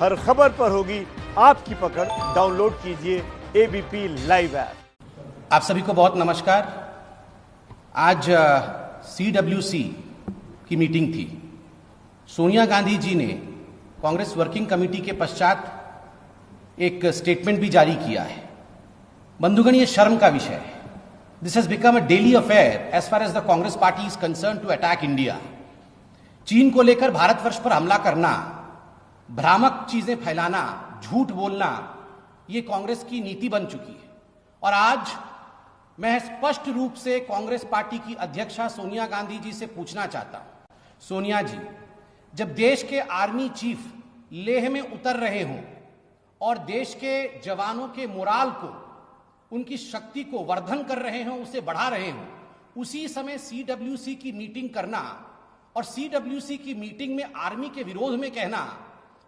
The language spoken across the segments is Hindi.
हर खबर पर होगी आपकी पकड़। डाउनलोड कीजिए एबीपी लाइव ऐप। आप सभी को बहुत नमस्कार। आज CWC की मीटिंग थी। सोनिया गांधी जी ने कांग्रेस वर्किंग कमेटी के पश्चात एक स्टेटमेंट भी जारी किया है। बंधुगण, ये शर्म का विषय है। This has become a daily affair as far as the Congress party is concern to attack India. चीन को लेकर भारतवर्ष पर हमला करना, भ्रामक चीजें फैलाना, झूठ बोलना, ये कांग्रेस की नीति बन चुकी है। और आज मैं स्पष्ट रूप से कांग्रेस पार्टी की अध्यक्षा सोनिया गांधी जी से पूछना चाहता हूं, सोनिया जी, जब देश के आर्मी चीफ लेह में उतर रहे हों और देश के जवानों के मोराल को, उनकी शक्ति को वर्धन कर रहे हों, उसे बढ़ा रहे हों, उसी समय CWC की मीटिंग करना और CWC की मीटिंग में आर्मी के विरोध में कहना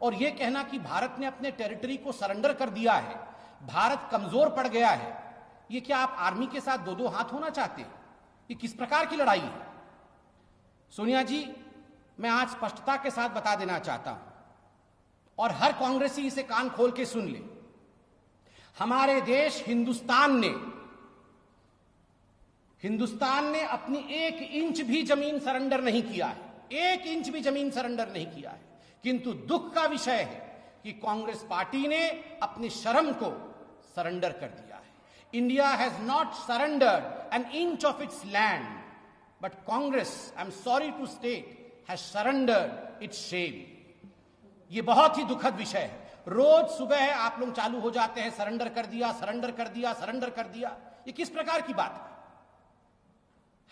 और यह कहना कि भारत ने अपने टेरिटरी को सरेंडर कर दिया है, भारत कमजोर पड़ गया है, ये क्या आप आर्मी के साथ दो दो हाथ होना चाहते हैं? ये किस प्रकार की लड़ाई है? सोनिया जी, मैं आज स्पष्टता के साथ बता देना चाहता हूं और हर कांग्रेसी इसे कान खोल के सुन ले। हमारे देश हिंदुस्तान ने अपनी 1 इंच भी जमीन सरेंडर नहीं किया है, 1 इंच भी जमीन सरेंडर नहीं किया है। किंतु दुख का विषय है कि कांग्रेस पार्टी ने अपनी शर्म को सरेंडर कर दिया है। India has not surrendered an inch of its land, but Congress, I am sorry to state, has surrendered it's shame. यह बहुत ही दुखद विषय है। रोज सुबह आप लोग चालू हो जाते हैं, सरेंडर कर दिया, सरेंडर कर दिया, सरेंडर कर दिया। ये किस प्रकार की बात है?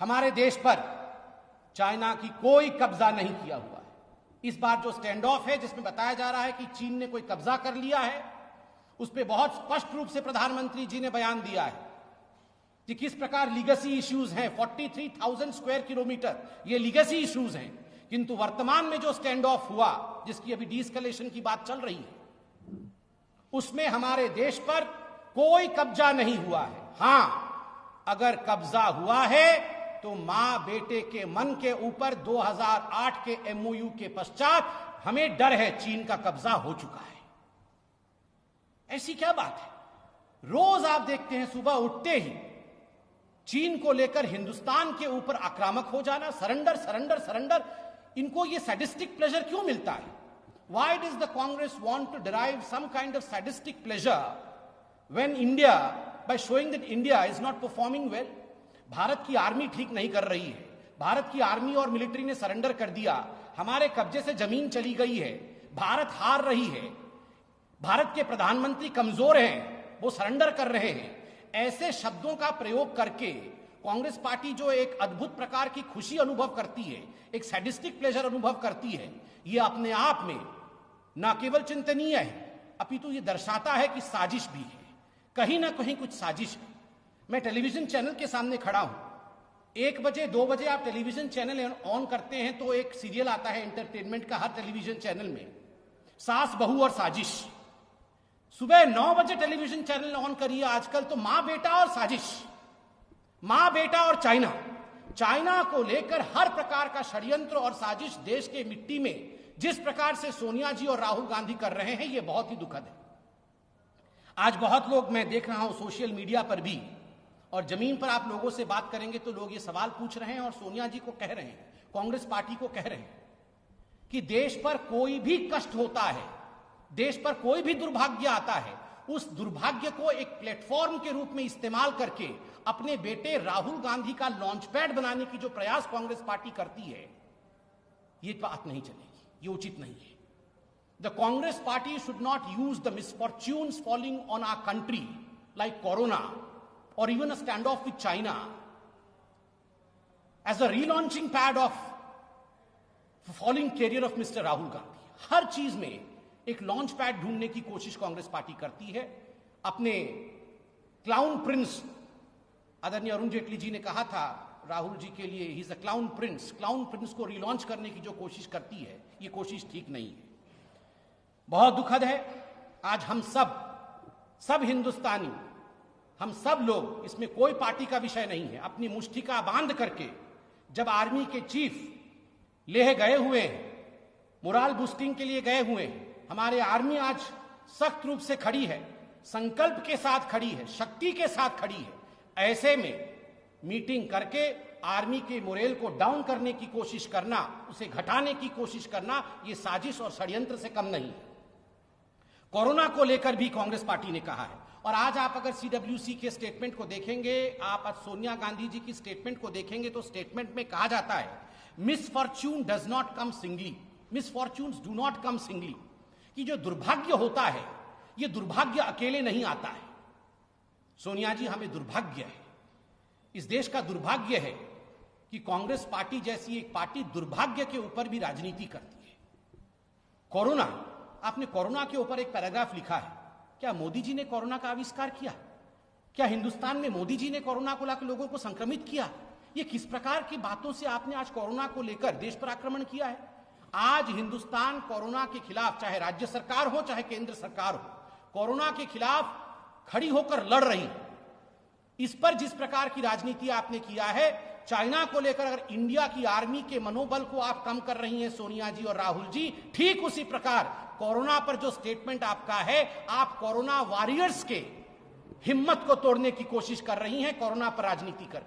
हमारे देश पर चाइना की कोई कब्जा नहीं किया हुआ है। इस बार जो स्टैंड ऑफ है, जिसमें बताया जा रहा है कि चीन ने कोई कब्जा कर लिया है, उस पर बहुत स्पष्ट रूप से प्रधानमंत्री जी ने बयान दिया है कि किस प्रकार लीगेसी इश्यूज हैं। 43,000 स्क्वायर किलोमीटर ये लीगेसी इश्यूज हैं। किंतु वर्तमान में जो स्टैंड ऑफ हुआ, जिसकी अभी डीएस्केलेशन की बात चल रही है, उसमें हमारे देश पर कोई कब्जा नहीं हुआ है। हां, अगर कब्जा हुआ है तो मां बेटे के मन के ऊपर 2008 के MOU के पश्चात हमें डर है, चीन का कब्जा हो चुका है। ऐसी क्या बात है? रोज आप देखते हैं सुबह उठते ही चीन को लेकर हिंदुस्तान के ऊपर आक्रामक हो जाना, सरेंडर सरेंडर सरेंडर। इनको ये सैडिस्टिक प्लेजर क्यों मिलता है? Why does the Congress want to derive some kind of sadistic pleasure when India, by showing that India is not performing well? Bharat की आर्मी ठीक नहीं कर रही है, भारत की आर्मी और मिलिट्री ने सरेंडर कर दिया, हमारे कब्जे से जमीन चली गई है, भारत हार रही है, भारत के प्रधानमंत्री कमजोर हैं, वो सरेंडर कर रहे हैं। ऐसे शब्दों का प्रयोग करके कांग्रेस पार्टी जो एक अद्भुत प्रकार की खुशी अनुभव करती है, एक सैडिस्टिक प्लेजर अनुभव करती है, ये अपने आप में न केवल चिंतनीय है, अपितु ये दर्शाता है कि साजिश भी है, कहीं ना कहीं कुछ साजिश है। मैं टेलीविजन चैनल के सामने खड़ा हूं, 1 बजे 2 बजे आप टेलीविजन चैनल ऑन करते हैं तो एक सीरियल आता है एंटरटेनमेंट का हर टेलीविजन चैनल में, सास बहू और साजिश। सुबह 9 बजे टेलीविजन चैनल ऑन करिए आजकल तो मां बेटा और साजिश, मां बेटा और चाइना को लेकर हर प्रकार का षड्यंत्र और साजिश देश के मिट्टी में जिस प्रकार से सोनिया जी और राहुल गांधी कर रहे हैं, यह बहुत ही दुखद है। आज बहुत लोग, मैं देख रहा हूं सोशल मीडिया पर भी, और जमीन पर आप लोगों से बात करेंगे तो लोग ये सवाल पूछ रहे हैं और सोनिया जी को कह रहे हैं, कांग्रेस पार्टी को कह रहे हैं कि देश पर कोई भी कष्ट होता है, देश पर कोई भी दुर्भाग्य आता है, उस दुर्भाग्य को एक प्लेटफॉर्म के रूप में इस्तेमाल करके अपने बेटे राहुल गांधी का लॉन्च पैड बनाने की जो प्रयास कांग्रेस पार्टी करती है, ये बात नहीं चलेगी, ये उचित नहीं है। The Congress party should not use the misfortunes falling on our country like corona or even a standoff with China as a relaunching pad of falling career of Mr. Rahul Gandhi. हर चीज में एक लॉन्च पैड ढूंढने की कोशिश कांग्रेस पार्टी करती है। अपने क्लाउन प्रिंस, आदरणीय अरुण जेटली जी ने कहा था राहुल जी के लिए, he is a clown Prince, clown Prince को रिलॉन्च करने की जो कोशिश करती है, ये कोशिश ठीक नहीं है। बहुत दुखद है। आज हम सब हिंदुस्तानी, हम सब लोग, इसमें कोई पार्टी का विषय नहीं है, अपनी मुष्टिका बांध करके जब आर्मी के चीफ लेह गए हुए हैं, मोराल बूस्टिंग के लिए गए हुए हैं, हमारे आर्मी आज सख्त रूप से खड़ी है, संकल्प के साथ खड़ी है, शक्ति के साथ खड़ी है। ऐसे में मीटिंग करके आर्मी के मोरेल को डाउन करने की कोशिश करना, उसे घटाने की कोशिश करना, यह साजिश और षड्यंत्र से कम नहीं है। कोरोना को लेकर भी कांग्रेस पार्टी ने कहा है, और आज आप अगर सीडब्ल्यूसी के स्टेटमेंट को देखेंगे, आप आज सोनिया गांधी जी की स्टेटमेंट को देखेंगे तो स्टेटमेंट में कहा जाता है misfortune does not come singly, misfortunes do not come singly, कि जो दुर्भाग्य होता है यह दुर्भाग्य अकेले नहीं आता है। सोनिया जी, हमें दुर्भाग्य है, इस देश का दुर्भाग्य है कि कांग्रेस पार्टी जैसी एक पार्टी दुर्भाग्य के ऊपर भी राजनीति करती है। कोरोना, आपने कोरोना के ऊपर एक पैराग्राफ लिखा है। क्या मोदी जी ने कोरोना का आविष्कार किया? क्या हिंदुस्तान में मोदी जी ने कोरोना को लाकर लोगों को संक्रमित किया? ये किस प्रकार की बातों से आपने आज कोरोना को लेकर देश पर आक्रमण किया है? आज हिंदुस्तान कोरोना के खिलाफ, चाहे राज्य सरकार हो चाहे केंद्र सरकार हो, कोरोना के खिलाफ खड़ी होकर लड़ रही है। इस पर जिस प्रकार की राजनीति आपने किया है, चाइना को लेकर अगर इंडिया की आर्मी के मनोबल को आप कम कर रही हैं सोनिया जी और राहुल जी, ठीक उसी प्रकार कोरोना पर जो स्टेटमेंट आपका है, आप कोरोना वॉरियर्स के हिम्मत को तोड़ने की कोशिश कर रही हैं कोरोना पर राजनीति कर।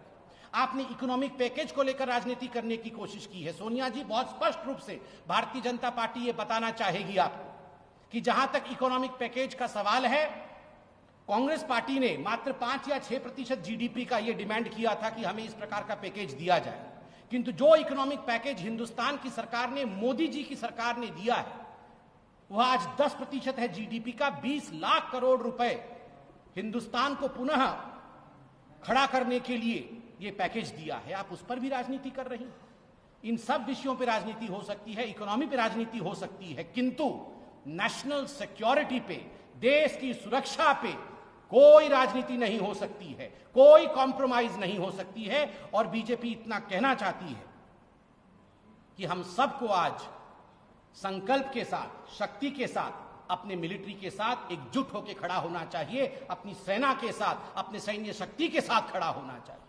आपने इकोनॉमिक पैकेज को लेकर राजनीति करने की कोशिश की है। सोनिया जी, बहुत स्पष्ट रूप से भारतीय जनता पार्टी ये बताना चाहेगी आपको कि जहां तक इकोनॉमिक पैकेज का सवाल है, कांग्रेस पार्टी ने मात्र 5 या 6% जीडीपी का यह डिमांड किया था कि हमें इस प्रकार का पैकेज दिया जाए, किंतु जो इकोनॉमिक पैकेज हिंदुस्तान की सरकार ने, मोदी जी की सरकार ने दिया है, वह आज 10% है जीडीपी का। 20 लाख करोड़ रुपए हिंदुस्तान को पुनः खड़ा करने के लिए यह पैकेज दिया है। आप उस पर भी राजनीति कर रही हैं। इन सब विषयों पर राजनीति हो सकती है, इकोनॉमी पर राजनीति हो सकती है, किंतु नेशनल सिक्योरिटी पे, देश की सुरक्षा पे कोई राजनीति नहीं हो सकती है, कोई कॉम्प्रोमाइज नहीं हो सकती है। और बीजेपी इतना कहना चाहती है कि हम सबको आज संकल्प के साथ, शक्ति के साथ, अपने मिलिट्री के साथ एकजुट होकर खड़ा होना चाहिए, अपनी सेना के साथ, अपने सैन्य शक्ति के साथ खड़ा होना चाहिए।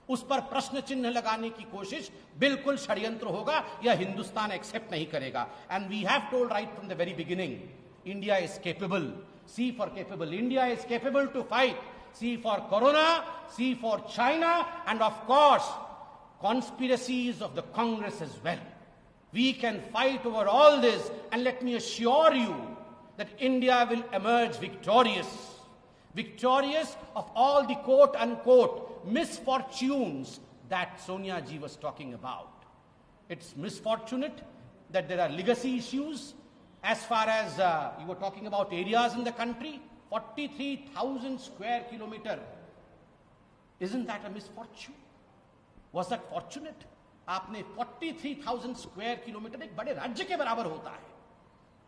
उस पर प्रश्न चिन्ह लगाने की कोशिश बिल्कुल षड्यंत्र होगा, यह हिंदुस्तान एक्सेप्ट नहीं करेगा। And we have told right from the very beginning, India is capable, C for capable. India is capable to fight. C for Corona, C for China, and of course, conspiracies of the Congress as well. We can fight over all this, and let me assure you that India will emerge victorious. Victorious of all the quote-unquote misfortunes that Sonia ji was talking about. It's misfortunate that there are legacy issues. As far as you were talking about areas in the country, 43,000 square kilometer. Isn't that a misfortune? Was that fortunate? आपने 43,000 स्क्वायर किलोमीटर, एक बड़े राज्य के बराबर होता है,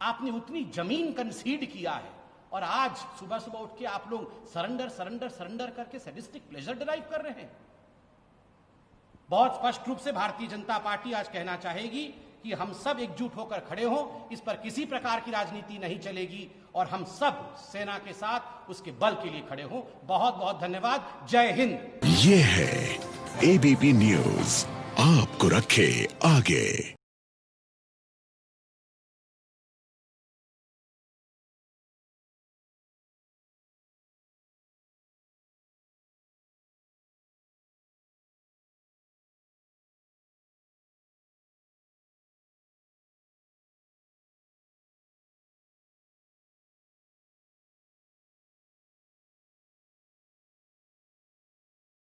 आपने उतनी जमीन कंसीड किया है, और आज सुबह सुबह उठ के आप लोग सरेंडर करके सैडिस्टिक प्लेजर डिराइव कर रहे हैं। बहुत स्पष्ट रूप से भारतीय जनता पार्टी आज कहना चाहेगी कि हम सब एकजुट होकर खड़े हों, इस पर किसी प्रकार की राजनीति नहीं चलेगी, और हम सब सेना के साथ उसके बल के लिए खड़े हों। बहुत बहुत धन्यवाद। जय हिंद। ये है एबीपी न्यूज, आपको रखे आगे।